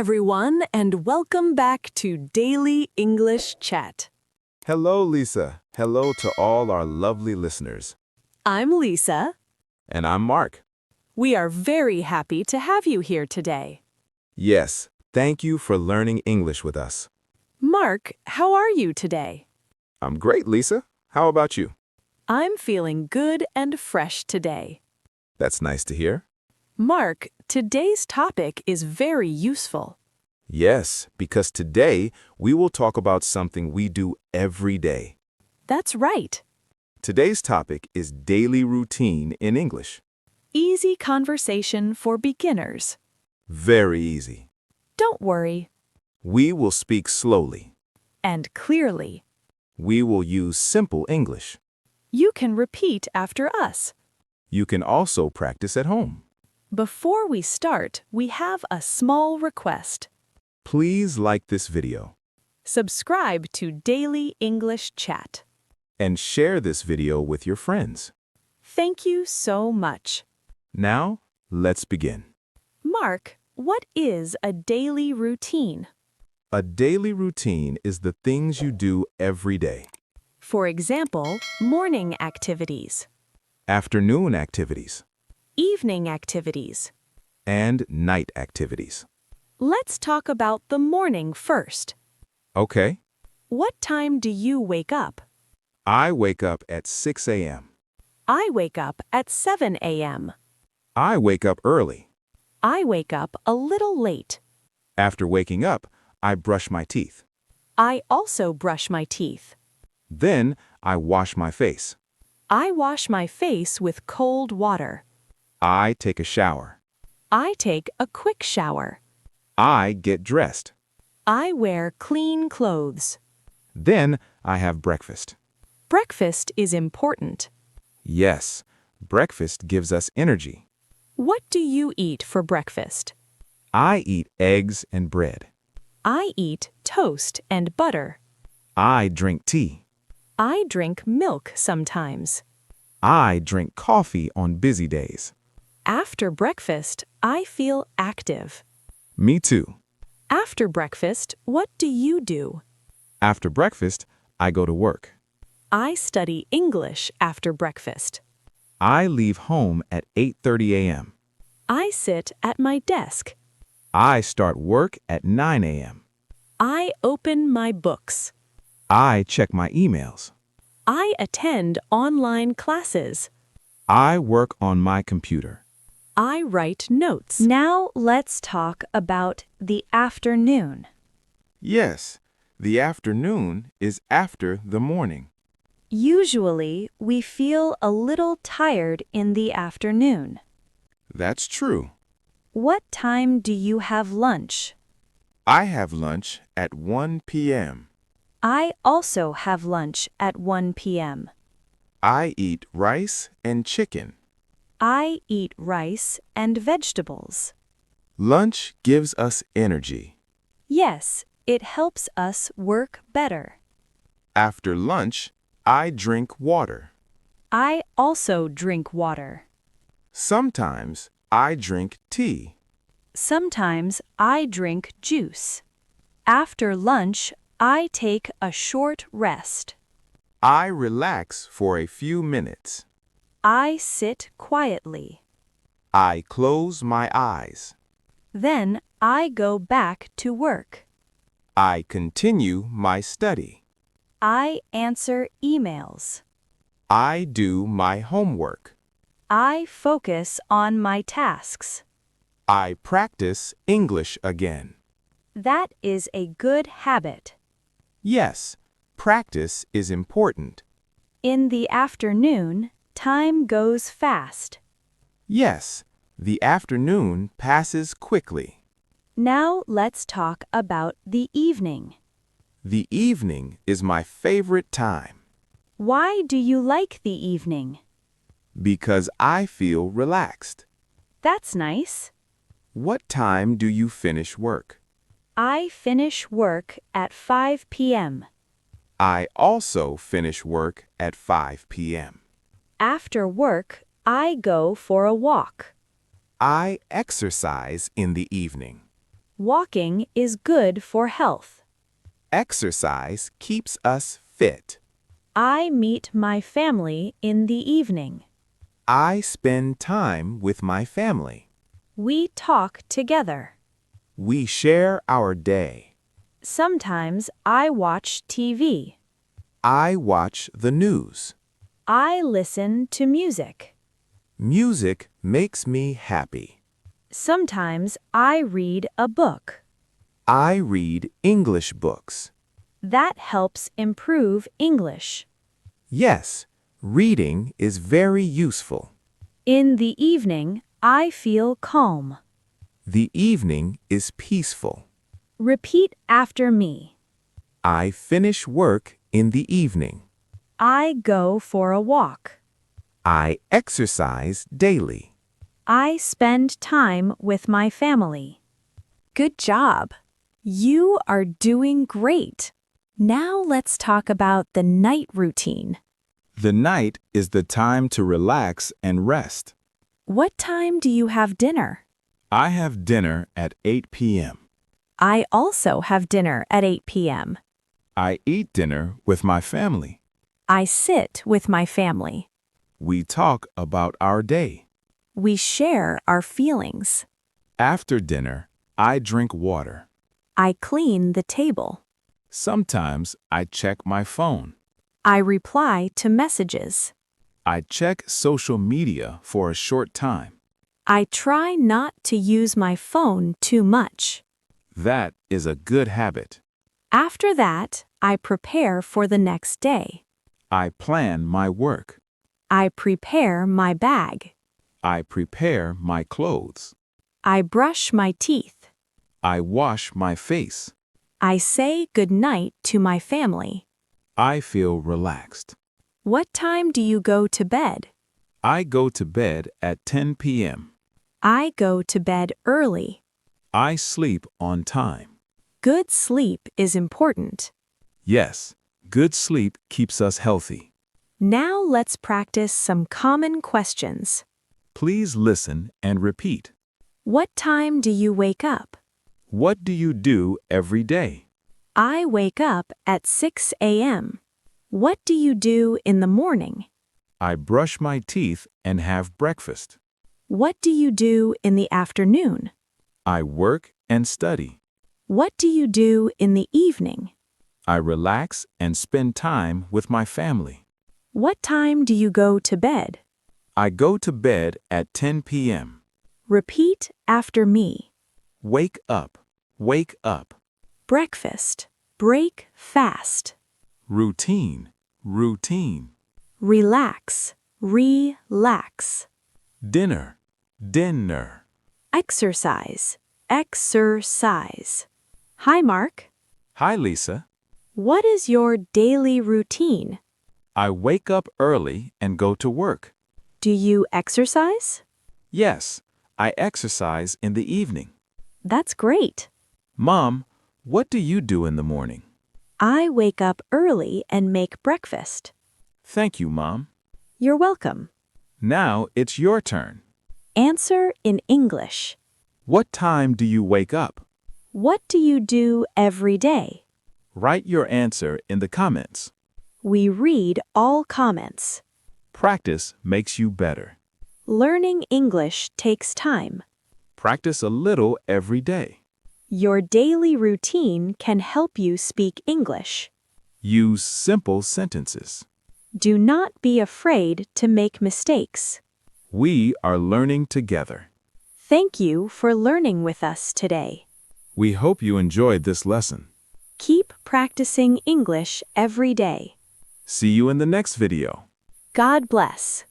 everyone, and welcome back to Daily English Chat. Hello, Lisa. Hello to all our lovely listeners. I'm Lisa. And I'm Mark. We are very happy to have you here today. Yes, thank you for learning English with us. Mark, how are you today? I'm great, Lisa. How about you? I'm feeling good and fresh today. That's nice to hear. Mark, today's topic is very useful. Yes, because today we will talk about something we do every day. That's right. Today's topic is daily routine in English. Easy conversation for beginners. Very easy. Don't worry. We will speak slowly. And clearly. We will use simple English. You can repeat after us. You can also practice at home. Before we start, we have a small request. Please like this video Subscribe to Daily English Chat. and share this video with your friends. Thank you so much. Now, let's begin. Mark, what is a daily routine? A daily routine is the things you do every day. For example, morning activities, Afternoon activities evening activities. and night activities. Let's talk about the morning first. Okay, What time do you wake up? I wake up at 6 a.m. I wake up at 7 a.m. I wake up early. I wake up a little late. After waking up, I brush my teeth. I also brush my teeth. Then, I wash my face. I wash my face with cold water. I take a shower. I take a quick shower. I get dressed. I wear clean clothes. Then, I have breakfast. Breakfast is important. Yes, breakfast gives us energy. What do you eat for breakfast? I eat eggs and bread. I eat toast and butter. I drink tea. I drink milk sometimes. I drink coffee on busy days. After breakfast, I feel active. Me too. After breakfast, what do you do? After breakfast, I go to work. I study English after breakfast. I leave home at 8:30 a.m. I sit at my desk. I start work at 9 a.m. I open my books. I check my emails. I attend online classes. I work on my computer. I write notes. Now let's talk about the afternoon. Yes, the afternoon is after the morning. Usually, we feel a little tired in the afternoon. That's true. What time do you have lunch? I have lunch at 1 p.m. I also have lunch at 1 p.m. I eat rice and chicken. I eat rice and vegetables. Lunch gives us energy. Yes, it helps us work better. After lunch, I drink water. I also drink water. Sometimes I drink tea. Sometimes I drink juice. After lunch, I take a short rest. I relax for a few minutes. I sit quietly. I close my eyes. Then I go back to work. I continue my study. I answer emails. I do my homework. I focus on my tasks. I practice English again. That is a good habit. Yes, practice is important. In the afternoon, time goes fast. Yes, the afternoon passes quickly. Now let's talk about the evening. The evening is my favorite time Why do you like the evening? because I feel relaxed. That's nice. What time do you finish work? I finish work at 5 p.m. I also finish work at 5 p.m. After work, I go for a walk. I exercise in the evening. Walking is good for health. Exercise keeps us fit. I meet my family in the evening. I spend time with my family. We talk together. We share our day. Sometimes I watch TV. I watch the news. I listen to music. Music makes me happy. Sometimes I read a book. I read English books. That helps improve English. Yes, reading is very useful. In the evening, I feel calm. The evening is peaceful. Repeat after me. I finish work in the evening. I go for a walk. I exercise daily. I spend time with my family. Good job. You are doing great. Now let's talk about the night routine. The night is the time to relax and rest. What time do you have dinner? I have dinner at 8 p.m. I also have dinner at 8 p.m. I eat dinner with my family. I sit with my family. We talk about our day. We share our feelings. After dinner, I drink water. I clean the table. Sometimes I check my phone. I reply to messages. I check social media for a short time. I try not to use my phone too much. That is a good habit. After that, I prepare for the next day. I plan my work. I prepare my bag. I prepare my clothes. I brush my teeth. I wash my face. I say good night to my family. I feel relaxed. What time do you go to bed? I go to bed at 10 p.m. I go to bed early. I sleep on time. Good sleep is important. Yes, good sleep keeps us healthy. Now let's practice some common questions. Please listen and repeat. What time do you wake up? What do you do every day? I wake up at 6 a.m. What do you do in the morning? I brush my teeth and have breakfast. What do you do in the afternoon? I work and study. What do you do in the evening? I relax and spend time with my family. What time do you go to bed? I go to bed at 10 p.m. Repeat after me. Wake up, wake up. Breakfast. Break fast. Routine, routine. Relax. Relax. Dinner, dinner. Exercise. Exercise. Hi, Mark. Hi, Lisa. What is your daily routine? I wake up early and go to work. Do you exercise? Yes, I exercise in the evening. That's great. Mom, what do you do in the morning? I wake up early and make breakfast. Thank you, Mom. You're welcome. Now it's your turn. Answer in English. What time do you wake up? What do you do every day? Write your answer in the comments. We read all comments. Practice makes you better. Learning English takes time. Practice a little every day. Your daily routine can help you speak English. Use simple sentences. Do not be afraid to make mistakes. We are learning together. Thank you for learning with us today. We hope you enjoyed this lesson. Keep practicing English every day. See you in the next video. God bless.